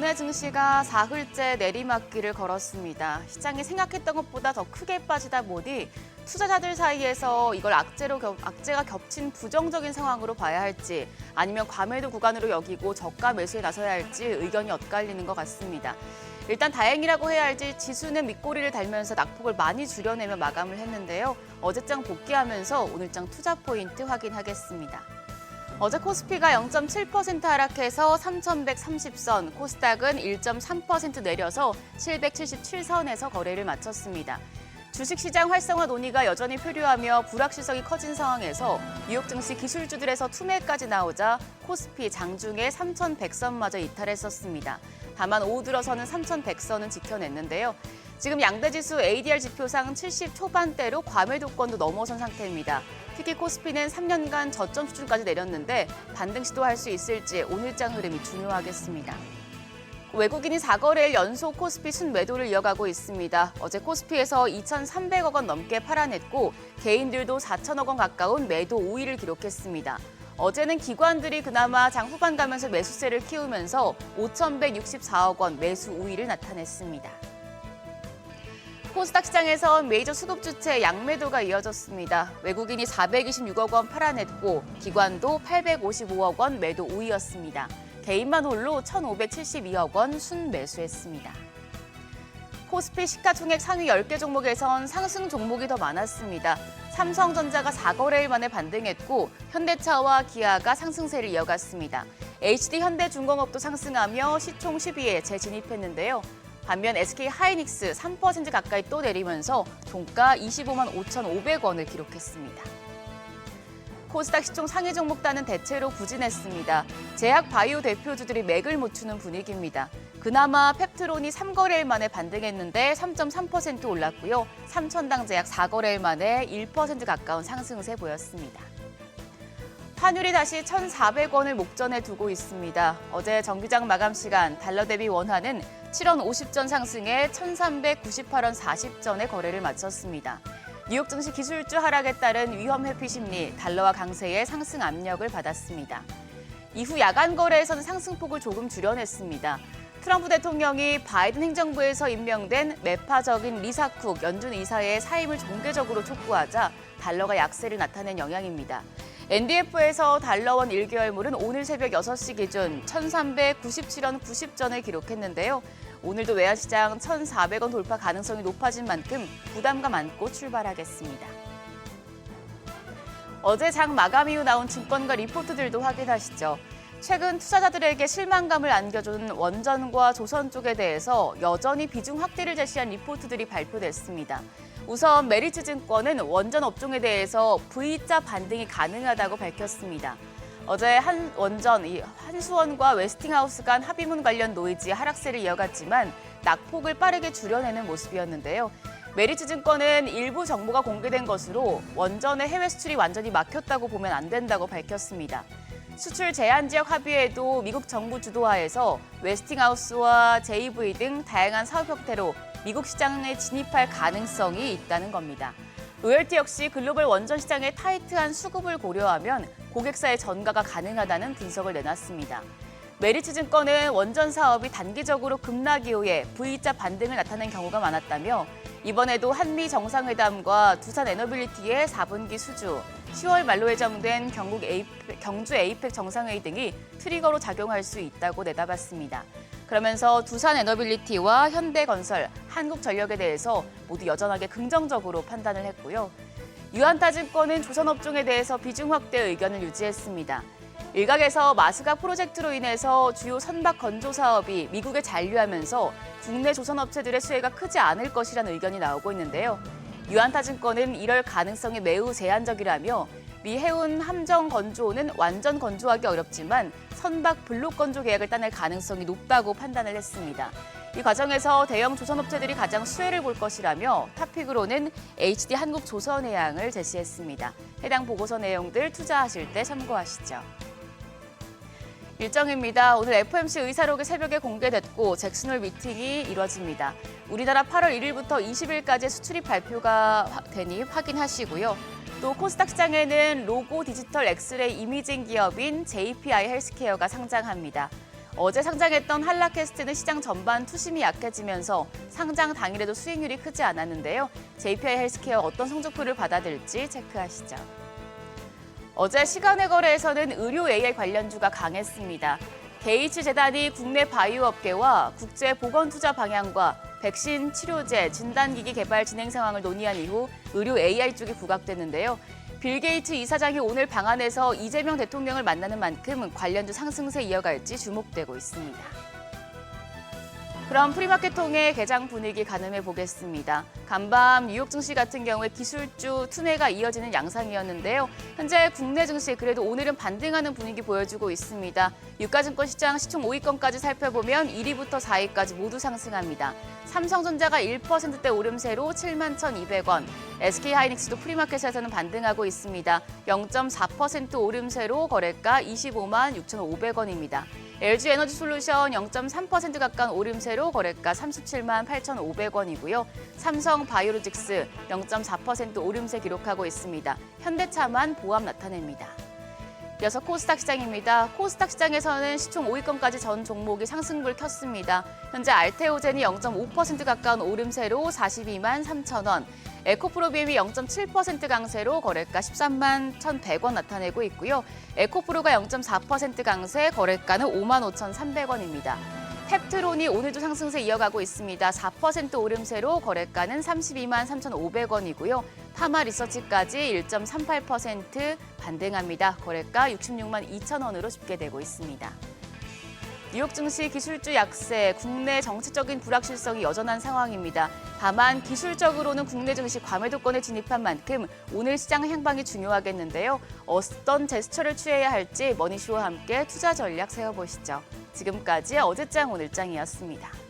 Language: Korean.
국내 증시가 사흘째 내리막길을 걸었습니다. 시장이 생각했던 것보다 더 크게 빠지다 보니 투자자들 사이에서 이걸 악재가 겹친 부정적인 상황으로 봐야 할지 아니면 과매도 구간으로 여기고 저가 매수에 나서야 할지 의견이 엇갈리는 것 같습니다. 일단 다행이라고 해야 할지 지수는 밑꼬리를 달면서 낙폭을 많이 줄여내며 마감을 했는데요. 어제장 복귀하면서 오늘장 투자 포인트 확인하겠습니다. 어제 코스피가 0.7% 하락해서 3,130선, 코스닥은 1.3% 내려서 777선에서 거래를 마쳤습니다. 주식시장 활성화 논의가 여전히 표류하며 불확실성이 커진 상황에서 뉴욕 증시 기술주들에서 투매까지 나오자 코스피 장중에 3,100선마저 이탈했었습니다. 다만 오후 들어서는 3,100선은 지켜냈는데요. 지금 양대지수 ADR 지표상 70 초반대로 과매도권도 넘어선 상태입니다. 특히 코스피는 3년간 저점 수준까지 내렸는데 반등 시도할 수 있을지 오늘장 흐름이 중요하겠습니다. 외국인이 4거래일 연속 코스피 순매도를 이어가고 있습니다. 어제 코스피에서 2,300억 원 넘게 팔아냈고 개인들도 4천억 원 가까운 매도 우위를 기록했습니다. 어제는 기관들이 그나마 장 후반 가면서 매수세를 키우면서 5,164억 원 매수 우위를 나타냈습니다. 코스닥 시장에선 메이저 수급주체 양매도가 이어졌습니다. 외국인이 426억 원 팔아냈고 기관도 855억 원 매도 우위였습니다. 개인만 홀로 1,572억 원 순매수했습니다. 코스피 시가총액 상위 10개 종목에선 상승 종목이 더 많았습니다. 삼성전자가 4거래일 만에 반등했고 현대차와 기아가 상승세를 이어갔습니다. HD현대중공업도 상승하며 시총 10위에 재진입했는데요. 반면 SK하이닉스 3% 가까이 또 내리면서 종가 25만 5,500원을 기록했습니다. 코스닥 시총 상위 종목단은 대체로 부진했습니다. 제약 바이오 대표주들이 맥을 못 추는 분위기입니다. 그나마 펩트론이 3거래일 만에 반등했는데 3.3% 올랐고요. 삼천당제약 4거래일 만에 1% 가까운 상승세 보였습니다. 환율이 다시 1,400원을 목전에 두고 있습니다. 어제 정기장 마감 시간 달러 대비 원화는 7원 50전 상승에 1,398원 40전에 거래를 마쳤습니다. 뉴욕 증시 기술주 하락에 따른 위험 회피 심리, 달러와 강세의 상승 압력을 받았습니다. 이후 야간 거래에서는 상승폭을 조금 줄여냈습니다. 트럼프 대통령이 바이든 행정부에서 임명된 매파적인 리사 쿡 연준 이사의 사임을 공개적으로 촉구하자 달러가 약세를 나타낸 영향입니다. NDF에서 달러원 1개월물은 오늘 새벽 6시 기준 1,397원 90전을 기록했는데요. 오늘도 외환시장 1,400원 돌파 가능성이 높아진 만큼 부담감 안고 출발하겠습니다. 어제 장 마감 이후 나온 증권가 리포트들도 확인하시죠. 최근 투자자들에게 실망감을 안겨준 원전과 조선 쪽에 대해서 여전히 비중 확대를 제시한 리포트들이 발표됐습니다. 우선 메리츠증권은 원전 업종에 대해서 V자 반등이 가능하다고 밝혔습니다. 어제 한수원과 웨스팅하우스 간 합의문 관련 노이즈 하락세를 이어갔지만 낙폭을 빠르게 줄여내는 모습이었는데요. 메리츠증권은 일부 정보가 공개된 것으로 원전의 해외 수출이 완전히 막혔다고 보면 안 된다고 밝혔습니다. 수출 제한 지역 합의에도 미국 정부 주도하에서 웨스팅하우스와 JV 등 다양한 사업 형태로 미국 시장에 진입할 가능성이 있다는 겁니다. 로열티 역시 글로벌 원전 시장의 타이트한 수급을 고려하면 고객사의 전가가 가능하다는 분석을 내놨습니다. 메리츠증권은 원전 사업이 단기적으로 급락 이후에 V자 반등을 나타낸 경우가 많았다며 이번에도 한미 정상회담과 두산 에너빌리티의 4분기 수주, 10월 말로 예정된 경주 에이펙 정상회의 등이 트리거로 작용할 수 있다고 내다봤습니다. 그러면서 두산 에너빌리티와 현대건설, 한국전력에 대해서 모두 여전하게 긍정적으로 판단을 했고요. 유한타증권은 조선업종에 대해서 비중 확대 의견을 유지했습니다. 일각에서 마스가 프로젝트로 인해서 주요 선박 건조 사업이 미국에 잔류하면서 국내 조선업체들의 수혜가 크지 않을 것이라는 의견이 나오고 있는데요. 유한타증권은 이럴 가능성이 매우 제한적이라며 미 해운 함정 건조는 완전 건조하기 어렵지만 선박 블록 건조 계약을 따낼 가능성이 높다고 판단을 했습니다. 이 과정에서 대형 조선업체들이 가장 수혜를 볼 것이라며 탑픽으로는 HD 한국조선해양을 제시했습니다. 해당 보고서 내용들 투자하실 때 참고하시죠. 일정입니다. 오늘 FOMC 의사록이 새벽에 공개됐고 잭슨홀 미팅이 이뤄집니다. 우리나라 8월 1일부터 20일까지 수출입 발표가 되니 확인하시고요. 또 코스닥 시장에는 로고 디지털 엑스레이 이미징 기업인 JPI 헬스케어가 상장합니다. 어제 상장했던 한라캐스트는 시장 전반 투심이 약해지면서 상장 당일에도 수익률이 크지 않았는데요. JPI 헬스케어 어떤 성적표를 받아들지 체크하시죠. 어제 시간의 거래에서는 의료 AI 관련주가 강했습니다. 게이츠재단이 국내 바이오 업계와 국제 보건 투자 방향과 백신, 치료제, 진단기기 개발 진행 상황을 논의한 이후 의료 AI 쪽이 부각됐는데요. 빌 게이츠 이사장이 오늘 방한에서 이재명 대통령을 만나는 만큼 관련주 상승세 이어갈지 주목되고 있습니다. 그럼 프리마켓 통해 개장 분위기 가늠해 보겠습니다. 간밤 뉴욕 증시 같은 경우에 기술주 투매가 이어지는 양상이었는데요. 현재 국내 증시 그래도 오늘은 반등하는 분위기 보여주고 있습니다. 유가증권 시장 시총 5위권까지 살펴보면 1위부터 4위까지 모두 상승합니다. 삼성전자가 1%대 오름세로 71,200원, SK하이닉스도 프리마켓에서는 반등하고 있습니다. 0.4% 오름세로 거래가 25만 6,500원입니다. LG에너지솔루션 0.3% 가까운 오름세로 거래가 37만 8,500원이고요. 삼성바이오로직스 0.4% 오름세 기록하고 있습니다. 현대차만 보합 나타냅니다. 이어서 코스닥 시장입니다. 코스닥 시장에서는 시총 5위권까지 전 종목이 상승불 켰습니다. 현재 알테오젠이 0.5% 가까운 오름세로 42만 3천원, 에코프로비엠이 0.7% 강세로 거래가 13만 1,100원 나타내고 있고요. 에코프로가 0.4% 강세, 거래가는 5만 5,300원입니다. 펩트론이 오늘도 상승세 이어가고 있습니다. 4% 오름세로 거래가는 32만 3,500원이고요. 파마리서치까지 1.38% 반등합니다. 거래가 66만 2천원으로 집계되고 있습니다. 뉴욕 증시 기술주 약세, 국내 정치적인 불확실성이 여전한 상황입니다. 다만 기술적으로는 국내 증시 과매도권에 진입한 만큼 오늘 시장 향방이 중요하겠는데요. 어떤 제스처를 취해야 할지 머니쇼와 함께 투자 전략 세워보시죠. 지금까지 어제장 오늘장이었습니다.